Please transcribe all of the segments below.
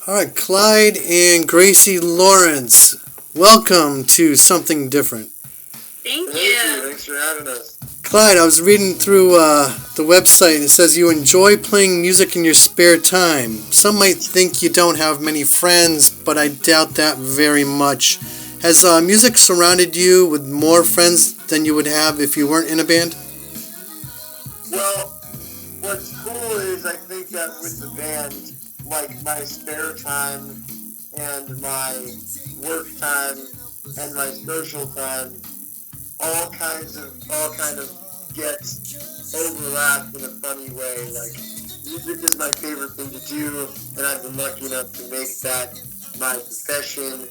All right, Clyde and Gracie Lawrence, welcome to Something Different. Thank you. Thanks for having us. Clyde, I was reading through the website and it says you enjoy playing music in your spare time. Some might think you don't have many friends, but I doubt that very much. Has music surrounded you with more friends than you would have if you weren't in a band? Well, what's cool is I think that with the band, like my spare time and my work time and my social time, all kind of gets overlapped in a funny way. Like music is my favorite thing to do, and I've been lucky enough to make that my profession.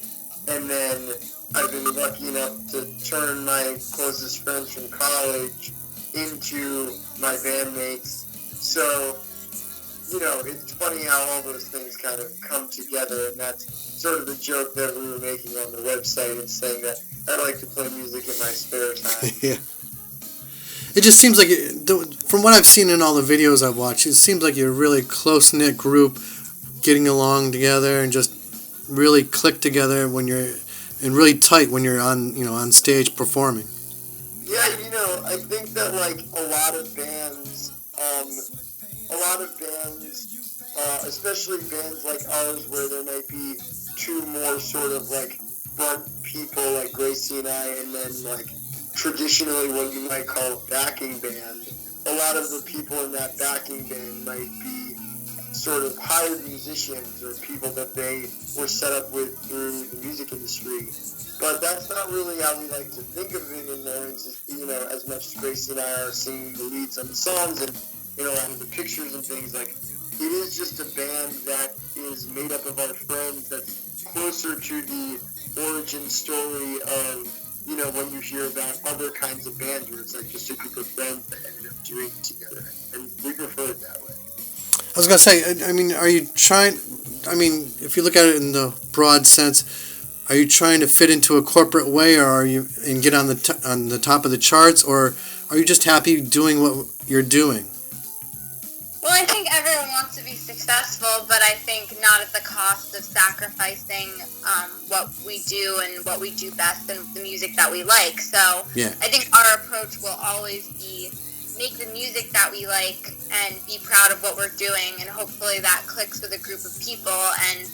And then I've been lucky enough to turn my closest friends from college into my bandmates. So, it's funny how all those things kind of come together, and that's sort of the joke that we were making on the website and saying that I like to play music in my spare time. Yeah. It just seems like, from what I've seen in all the videos I've watched, it seems like you're a really close-knit group getting along together and just really click together when you're, and really tight when you're on stage performing. Yeah, I think that like a lot of bands, especially bands like ours where there might be two more sort of like front people like Gracie and I, and then like traditionally what you might call a backing band. A lot of the people in that backing band might be sort of hired musicians or people that they were set up with through the music industry. But that's not really how we like to think of it in Lawrence, as much as Gracie and I are singing the leads on the songs and, on the pictures and things, like, it is just a band that is made up of our friends that's closer to the origin story of, when you hear about other kinds of bands where it's like just a group of friends that ended up doing it together. And we prefer it that way. I was going to say, are you trying, if you look at it in the broad sense, are you trying to fit into a corporate way, or are you and get on the top of the charts, or are you just happy doing what you're doing? Well, I think everyone wants to be successful, but I think not at the cost of sacrificing what we do and what we do best and the music that we like. So yeah. I think our approach will always be make the music that we like and be proud of what we're doing, and hopefully that clicks with a group of people and,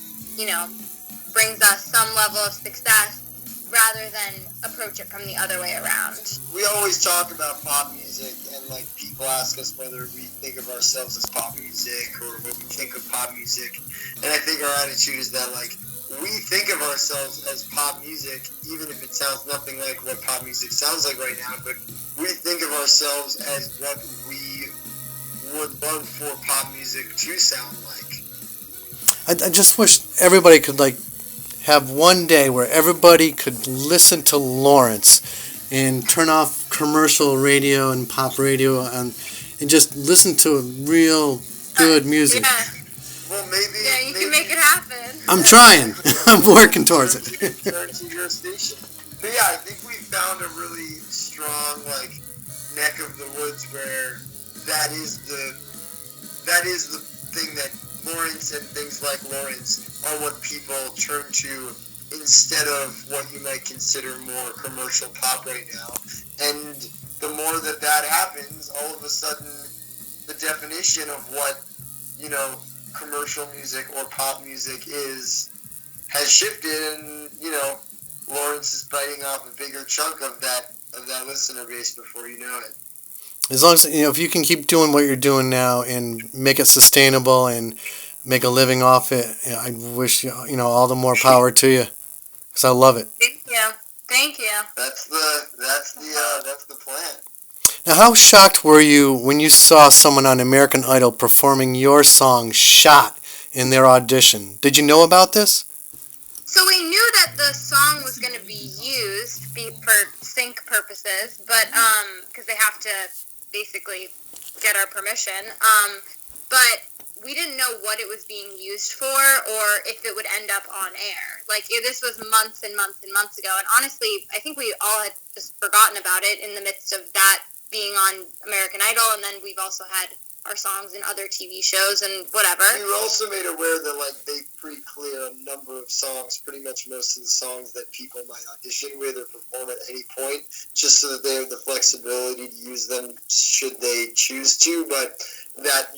brings us some level of success rather than approach it from the other way around. We always talk about pop music, and like people ask us whether we think of ourselves as pop music or what we think of pop music, and I think our attitude is that like we think of ourselves as pop music, even if it sounds nothing like what pop music sounds like right now, but we think of ourselves as what we would love for pop music to sound like. I just wish everybody could have one day where everybody could listen to Lawrence and turn off commercial radio and pop radio and just listen to real good music. Yeah. Well, maybe. Yeah, you can make it happen. I'm trying. I'm working towards it. Turn to your station. But yeah, I think we found a really strong neck of the woods where that is the thing that Lawrence and things like Lawrence are what people turn to instead of what you might consider more commercial pop right now. And the more that happens, all of a sudden the definition of what, commercial music or pop music has shifted, and, Lawrence is biting off a bigger chunk of that listener base before you know it. As long as, if you can keep doing what you're doing now and make it sustainable and make a living off it, I wish all the more power to you, because I love it. Thank you. That's the plan. Now, how shocked were you when you saw someone on American Idol performing your song "Shot" in their audition? Did you know about this? So we knew that the song was going to be used for sync purposes, but because they have to basically get our permission. But we didn't know what it was being used for or if it would end up on air. This was months and months and months ago, and honestly, I think we all had just forgotten about it in the midst of that being on American Idol, and then we've also had our songs in other TV shows and whatever. You were also made aware that they a number of songs, pretty much most of the songs that people might audition with or perform at any point, just so that they have the flexibility to use them should they choose to, but that,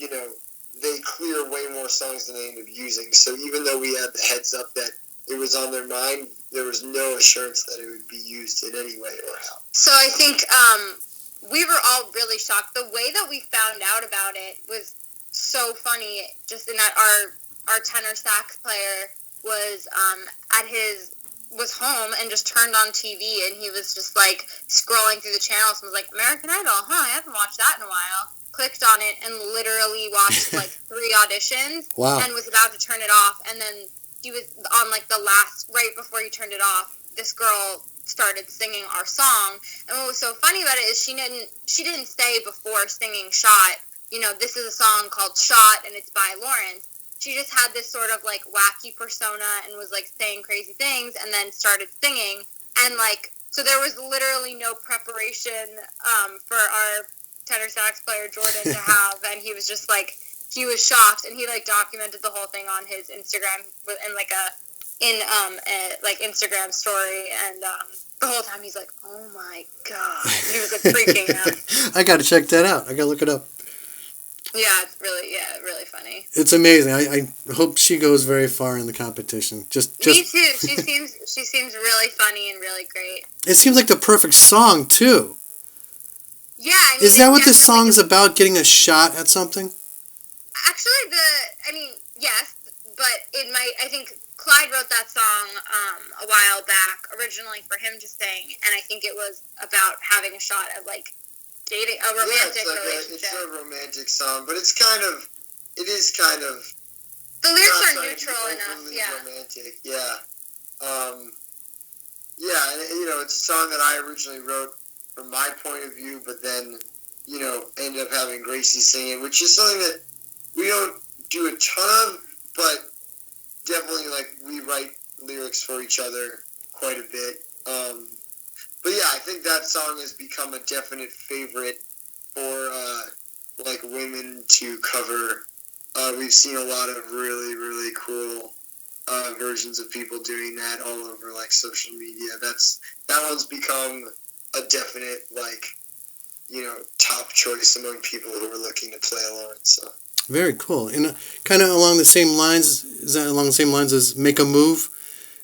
they clear way more songs than they end up using. So even though we had the heads up that it was on their mind, there was no assurance that it would be used in any way or how. So I think we were all really shocked. The way that we found out about it was so funny, just in that our tenor sax player was was home and just turned on TV, and he was just like scrolling through the channels and was like, American Idol, I haven't watched that in a while. Clicked on it and literally watched like 3 auditions. Wow. And was about to turn it off, and then he was on like the last, right before he turned it off, this girl started singing our song. And what was so funny about it is she didn't say before singing Shot, this is a song called Shot and it's by Lawrence. She just had this sort of like wacky persona and was like saying crazy things and then started singing. And like, so there was literally no preparation for our tenor sax player Jordan to have, and he was just like, he was shocked, and he like documented the whole thing on his Instagram and like Instagram story, and the whole time he's like, oh my god, he was like freaking out. I gotta check that out. I gotta look it up. Yeah, it's really funny. It's amazing. I hope she goes very far in the competition. Just me too. She seems really funny and really great. It seems like the perfect song too. Yeah, is that what this song's about? Getting a shot at something? Actually, yes, but I think Clyde wrote that song a while back, originally for him to sing, and I think it was about having a shot at like dating a romantic relationship. It's a romantic song, but it is kind of. The lyrics are neutral enough, yeah. Romantic, yeah. Yeah, and it's a song that I originally wrote from my point of view, but then, ended up having Gracie sing it, which is something that we don't do a ton of, but definitely, we write lyrics for each other quite a bit. But yeah, I think that song has become a definite favorite for, women to cover. We've seen a lot of really, really cool versions of people doing that all over, social media. That one's become a definite, top choice among people who are looking to play Lawrence. So. Very cool. And kind of along the same lines, is that along the same lines as Make a Move?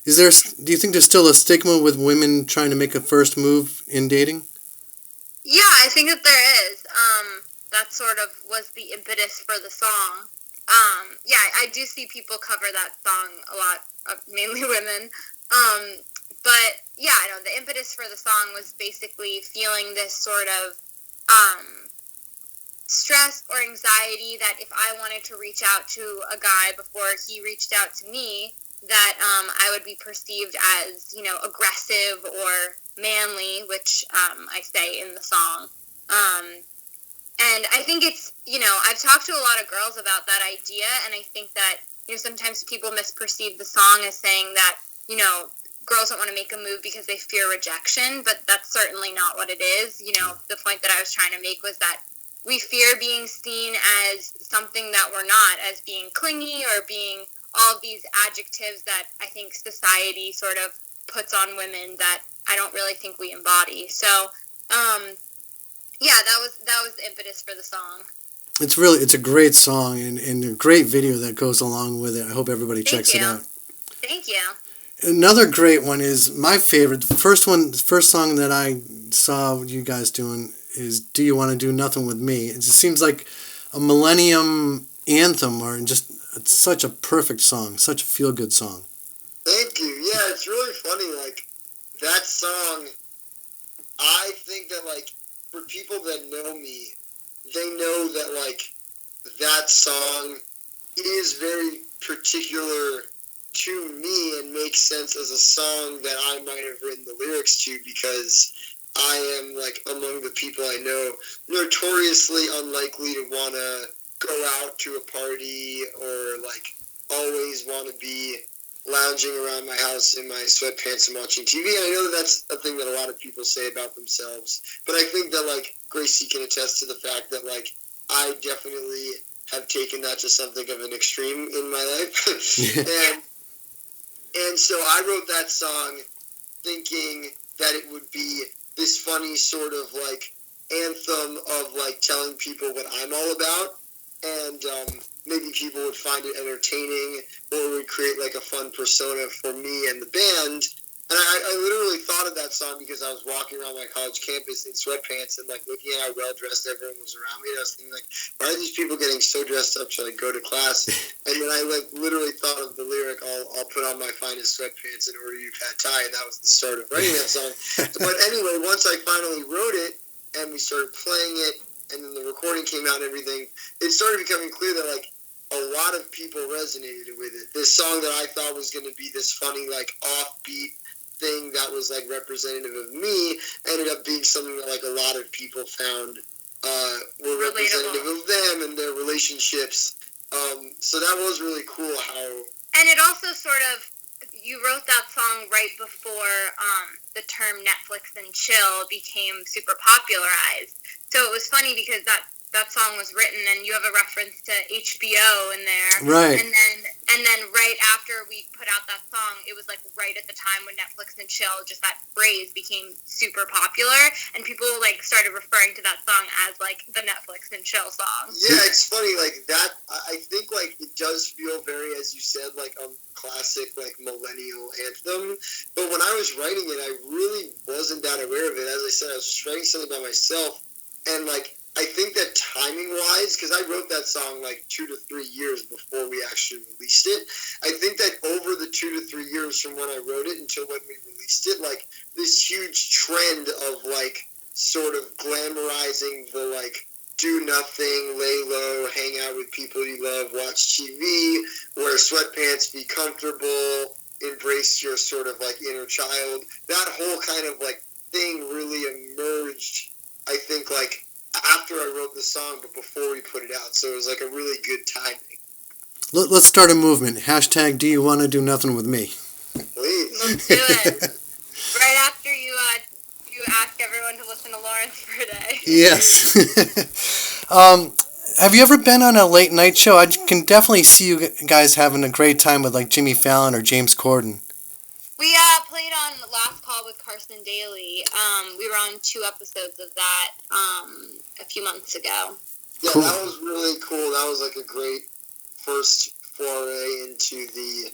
Do you think there's still a stigma with women trying to make a first move in dating? Yeah, I think that there is. That sort of was the impetus for the song. Yeah, I do see people cover that song a lot, mainly women. But yeah, I know the impetus for the song was basically feeling this sort of stress or anxiety that if I wanted to reach out to a guy before he reached out to me, that I would be perceived as, aggressive or manly, which I say in the song. And I think it's, I've talked to a lot of girls about that idea, and I think that, sometimes people misperceive the song as saying that, girls don't want to make a move because they fear rejection, but that's certainly not what it is. The point that I was trying to make was that we fear being seen as something that we're not, as being clingy or being all of these adjectives that I think society sort of puts on women that I don't really think we embody. So, yeah, that was the impetus for the song. It's a great song and a great video that goes along with it. I hope everybody checks it out. Thank you. Another great one is my favorite. The first song that I saw you guys doing is Do You Want to Do Nothing With Me? It just seems like a millennium anthem, or just it's such a perfect song, such a feel-good song. Thank you. Yeah, it's really funny. That song, I think that, for people that know me, they know that, that song is very particular to me and makes sense as a song that I might have written the lyrics to, because I am, among the people I know, notoriously unlikely to want to go out to a party or, always want to be lounging around my house in my sweatpants and watching TV. And I know that that's a thing that a lot of people say about themselves. But I think that, Gracie can attest to the fact that, I definitely have taken that to something of an extreme in my life. And And so I wrote that song thinking that it would be this funny sort of like anthem of like telling people what I'm all about, and maybe people would find it entertaining or would create like a fun persona for me and the band. And I literally thought of that song because I was walking around my college campus in sweatpants and like looking at how well dressed everyone was around me, and I was thinking like, why are these people getting so dressed up to like go to class? And then I like literally thought of the lyric, I'll put on my finest sweatpants and order you pad thai, and that was the start of writing that song. But anyway, once I finally wrote it and we started playing it, and then the recording came out and everything, it started becoming clear that like a lot of people resonated with it. This song that I thought was going to be this funny like offbeat thing that was like representative of me ended up being something that like a lot of people found were representative of them and their relationships. So that was really cool how... And it also sort of, you wrote that song right before the term Netflix and chill became super popularized. So it was funny because that song was written and you have a reference to HBO in there. Right. And then right after we put out that song, it was like right at the time when Netflix and chill, just that phrase became super popular, and people like started referring to that song as like the Netflix and chill song. Yeah, it's funny, like that, I think like it does feel very, as you said, like a classic like millennial anthem, but when I was writing it, I really wasn't that aware of it. As I said, I was just writing something by myself, and like I think that timing-wise, because I wrote that song like 2 to 3 years before we actually released it, I think that over the 2 to 3 years from when I wrote it until when we released it, like this huge trend of like sort of glamorizing the like do nothing, lay low, hang out with people you love, watch TV, wear sweatpants, be comfortable, embrace your sort of like inner child. That whole kind of like thing really emerged, I think, like after I wrote the song, but before we put it out. So it was like a really good timing. Let's start a movement. Hashtag do you want to do nothing with me? Please. Let's do it. Right after you ask everyone to listen to Lawrence for a day. Yes. Have you ever been on a late night show? I can definitely see you guys having a great time with like Jimmy Fallon or James Corden. We played on Last Call with Carson Daly. We were on 2 episodes of that a few months ago. Yeah, cool. That was really cool. That was like a great first foray into the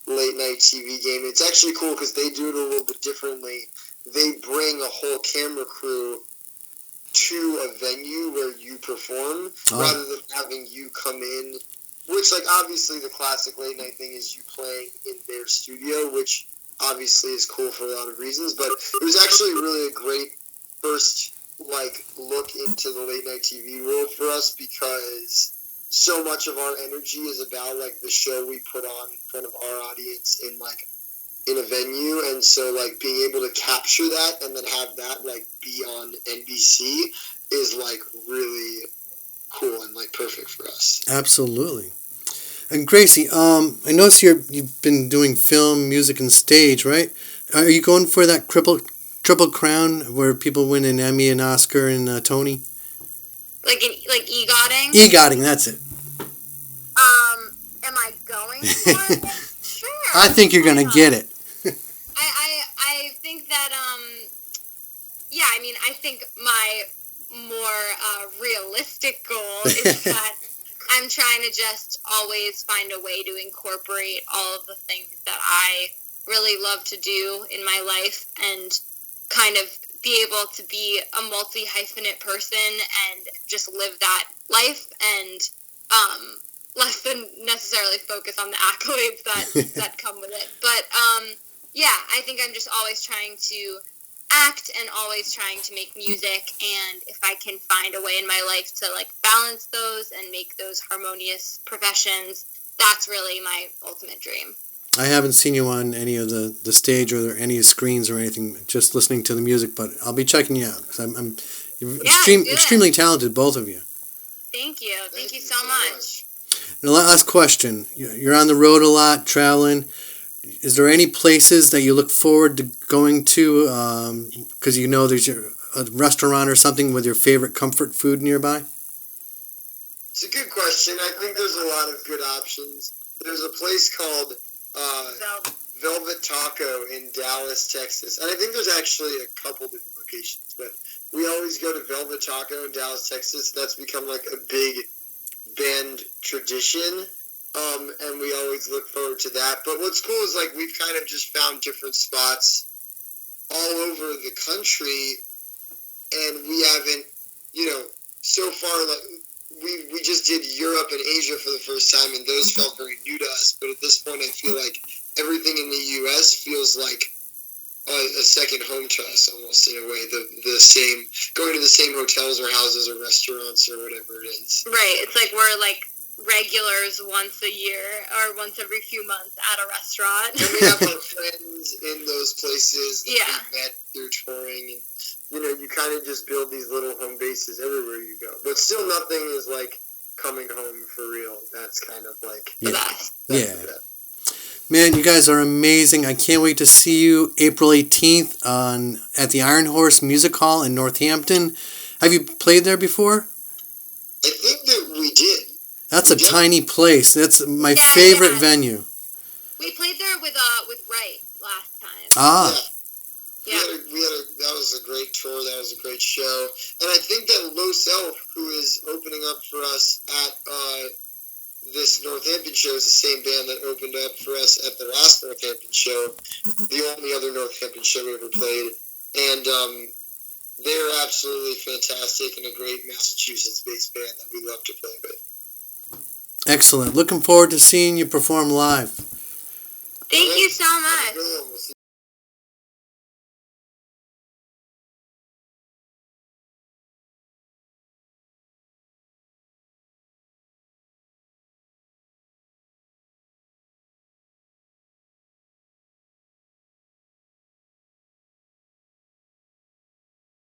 late night TV game. It's actually cool because they do it a little bit differently. They bring a whole camera crew to a venue where you perform rather than having you come in, which like obviously the classic late night thing is you playing in their studio, which obviously is cool for a lot of reasons, but it was actually really a great first like look into the late night TV world for us, because so much of our energy is about like the show we put on in front of our audience in a venue, and so like being able to capture that and then have that like be on NBC is like really cool and like perfect for us. Absolutely. And Gracie, I notice you've been doing film, music, and stage, right? Are you going for that triple crown where people win an Emmy, an Oscar, and a Tony? Like EGOTing? EGOTing, that's it. Am I going for it? Sure. I think you're gonna get it. I think that yeah, I mean, I think my more realistic goal is that I'm trying to just always find a way to incorporate all of the things that I really love to do in my life and kind of be able to be a multi-hyphenate person and just live that life and less than necessarily focus on the accolades that come with it. But yeah, I think I'm just always trying to act and always trying to make music, and if I can find a way in my life to like balance those and make those harmonious professions, that's really my ultimate dream. I haven't seen you on any of the stage or any screens or anything, just listening to the music, but I'll be checking you out because you're extremely talented, both of you. Thank you. Thank you so much. And the last question, you're on the road a lot, traveling. Is there any places that you look forward to going to because you know there's a restaurant or something with your favorite comfort food nearby? It's a good question. I think there's a lot of good options. There's a place called Velvet Taco in Dallas, Texas. And I think there's actually a couple different locations, but we always go to Velvet Taco in Dallas, Texas. That's become like a big band tradition. And we always look forward to that. But what's cool is like we've kind of just found different spots all over the country, and we haven't, so far, like we just did Europe and Asia for the first time, and those felt very new to us. But at this point, I feel like everything in the U.S. feels like a second home to us, almost in a way. The same, going to the same hotels or houses or restaurants or whatever it is. Right. It's like we're like regulars once a year or once every few months at a restaurant. And we have our friends in those places that we met through touring, and you kind of just build these little home bases everywhere you go. But still, nothing is like coming home for real. That's kind of like the best. Yeah. Man, you guys are amazing. I can't wait to see you April 18th at the Iron Horse Music Hall in Northampton. Have you played there before? I think that we did. That's a tiny place. That's my favorite venue. We played there with Wright last time. Ah. Yeah. That was a great tour. That was a great show. And I think that Low Self, who is opening up for us at this Northampton show, is the same band that opened up for us at the last Northampton show, the only other Northampton show we ever played. And they're absolutely fantastic and a great Massachusetts-based band that we love to play with. Excellent. Looking forward to seeing you perform live. Thank you so much.